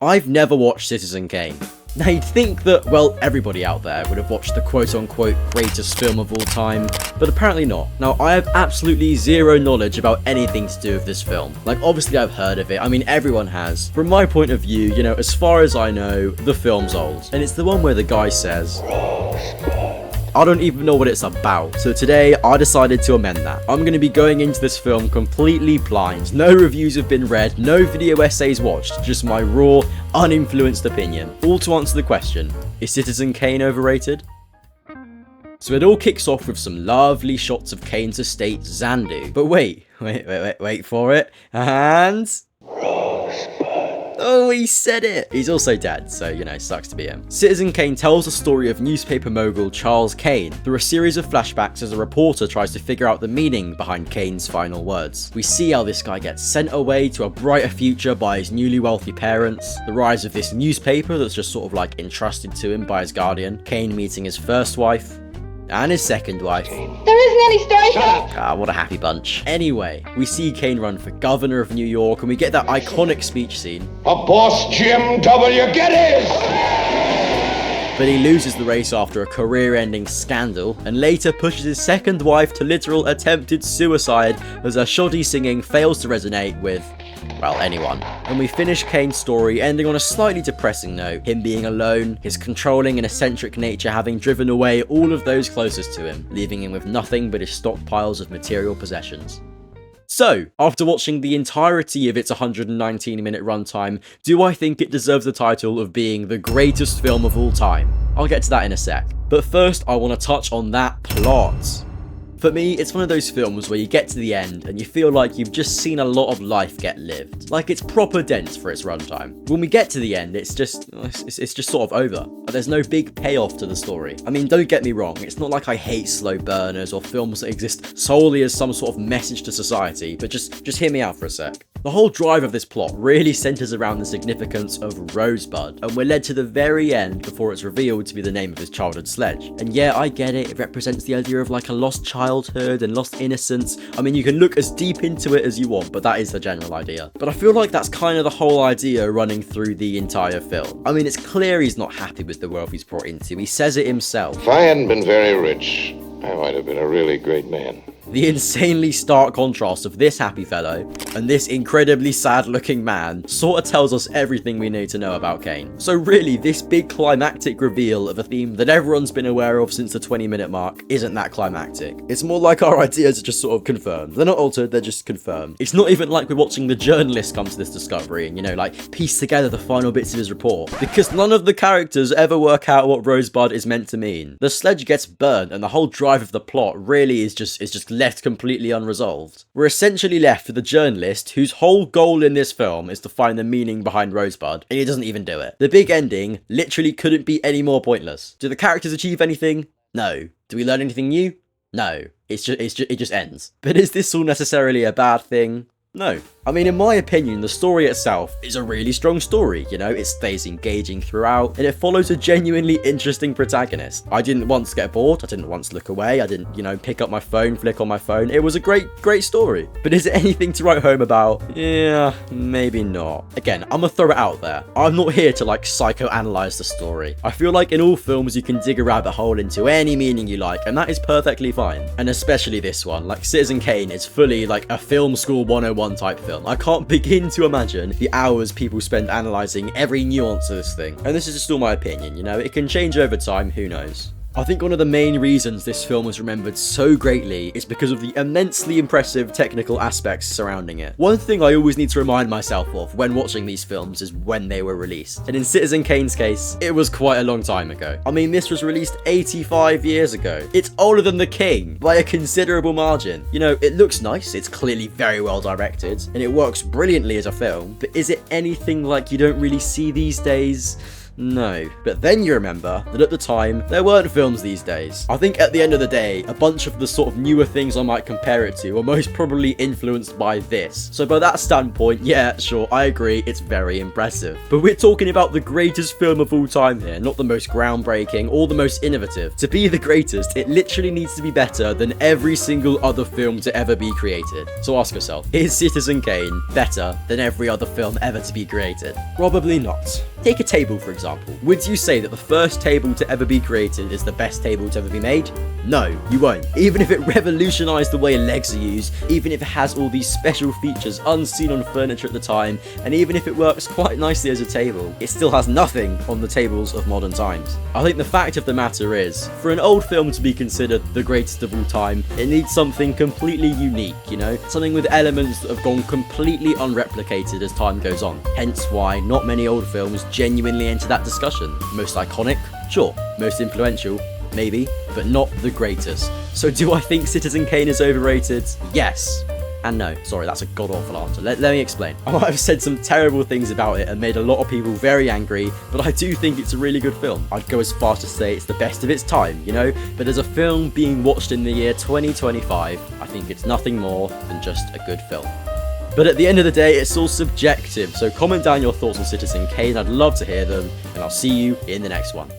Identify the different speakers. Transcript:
Speaker 1: I've never watched Citizen Kane. Now you'd think that, well, everybody out there would have watched the quote-unquote greatest film of all time, but apparently not. Now, I have absolutely zero knowledge about anything to do with this film. Like, obviously I've heard of it, I mean everyone has. From my point of view, you know, as far as I know, the film's old. And it's the one where the guy says, I don't even know what it's about, so today I decided to amend that. I'm going to be going into this film completely blind. No reviews have been read, no video essays watched, just my raw, uninfluenced opinion. All to answer the question, is Citizen Kane overrated? So it all kicks off with some lovely shots of Kane's estate, Xandu. But wait for it, and... Oh, he said it! He's also dead, so, you know, sucks to be him. Citizen Kane tells the story of newspaper mogul Charles Kane through a series of flashbacks as a reporter tries to figure out the meaning behind Kane's final words. We see how this guy gets sent away to a brighter future by his newly wealthy parents, the rise of this newspaper that's just sort of like entrusted to him by his guardian, Kane meeting his first wife, and his second wife.
Speaker 2: There isn't any story. Shut up!
Speaker 1: Ah, what a happy bunch. Anyway, we see Kane run for governor of New York, and we get that iconic speech scene.
Speaker 3: A boss, Jim W. Geddes!
Speaker 1: But he loses the race after a career-ending scandal, and later pushes his second wife to literal attempted suicide as her shoddy singing fails to resonate with, well, anyone. And we finish Kane's story ending on a slightly depressing note, him being alone, his controlling and eccentric nature having driven away all of those closest to him, leaving him with nothing but his stockpiles of material possessions. So, after watching the entirety of its 119-minute runtime, do I think it deserves the title of being the greatest film of all time? I'll get to that in a sec. But first, I want to touch on that plot. For me, it's one of those films where you get to the end and you feel like you've just seen a lot of life get lived. Like it's proper dense for its runtime. When we get to the end, it's just sort of over. There's no big payoff to the story. I mean, don't get me wrong, it's not like I hate slow burners or films that exist solely as some sort of message to society, but just hear me out for a sec. The whole drive of this plot really centers around the significance of Rosebud, and we're led to the very end before it's revealed to be the name of his childhood sledge. And yeah, I get it, it represents the idea of like a lost childhood and lost innocence. I mean, you can look as deep into it as you want, but that is the general idea. But I feel like that's kind of the whole idea running through the entire film. I mean, it's clear he's not happy with the world he's brought into, he says it himself.
Speaker 3: If I hadn't been very rich, I might have been a really great man.
Speaker 1: The insanely stark contrast of this happy fellow and this incredibly sad looking man sort of tells us everything we need to know about Kane. So really, this big climactic reveal of a theme that everyone's been aware of since the 20-minute mark isn't that climactic. It's more like our ideas are just sort of confirmed. They're not altered, they're just confirmed. It's not even like we're watching the journalist come to this discovery and, you know, like piece together the final bits of his report. Because none of the characters ever work out what Rosebud is meant to mean. The sledge gets burned and the whole drive of the plot really is just left completely unresolved. We're essentially left with the journalist whose whole goal in this film is to find the meaning behind Rosebud, and he doesn't even do it. The big ending literally couldn't be any more pointless. Do the characters achieve anything? No. Do we learn anything new? No. It just ends. But is this all necessarily a bad thing? No. I mean, in my opinion, the story itself is a really strong story, you know, it stays engaging throughout, and it follows a genuinely interesting protagonist. I didn't once get bored, I didn't once look away, I didn't, you know, pick up my phone, flick on my phone. It was a great story. But is it anything to write home about? Yeah, maybe not. Again, I'm gonna throw it out there. I'm not here to, like, psychoanalyze the story. I feel like in all films you can dig a rabbit hole into any meaning you like, and that is perfectly fine. And especially this one, like Citizen Kane is fully, like, a film school 101 type film. I can't begin to imagine the hours people spend analysing every nuance of this thing. And this is just all my opinion, you know, it can change over time, who knows. I think one of the main reasons this film was remembered so greatly is because of the immensely impressive technical aspects surrounding it. One thing I always need to remind myself of when watching these films is when they were released. And in Citizen Kane's case, it was quite a long time ago. I mean, this was released 85 years ago. It's older than The King by a considerable margin. You know, it looks nice, it's clearly very well directed, and it works brilliantly as a film, but is it anything like you don't really see these days? No. But then you remember that at the time, there weren't films these days. I think at the end of the day, a bunch of the sort of newer things I might compare it to are most probably influenced by this. So by that standpoint, yeah, sure, I agree, it's very impressive. But we're talking about the greatest film of all time here, not the most groundbreaking or the most innovative. To be the greatest, it literally needs to be better than every single other film to ever be created. So ask yourself, is Citizen Kane better than every other film ever to be created? Probably not. Take a table, for example. Would you say that the first table to ever be created is the best table to ever be made? No, you won't. Even if it revolutionized the way legs are used, even if it has all these special features unseen on furniture at the time, and even if it works quite nicely as a table, it still has nothing on the tables of modern times. I think the fact of the matter is, for an old film to be considered the greatest of all time, it needs something completely unique, you know? Something with elements that have gone completely unreplicated as time goes on. Hence why not many old films genuinely enter that discussion. Most iconic? Sure. Most influential? Maybe, but not the greatest. So do I think Citizen Kane is overrated? Yes. And no. Sorry, that's a god-awful answer. Let me explain. I might have said some terrible things about it and made a lot of people very angry, but I do think it's a really good film. I'd go as far as to say it's the best of its time, you know? But as a film being watched in the year 2025, I think it's nothing more than just a good film. But at the end of the day, it's all subjective, so comment down your thoughts on Citizen Kane, I'd love to hear them, and I'll see you in the next one.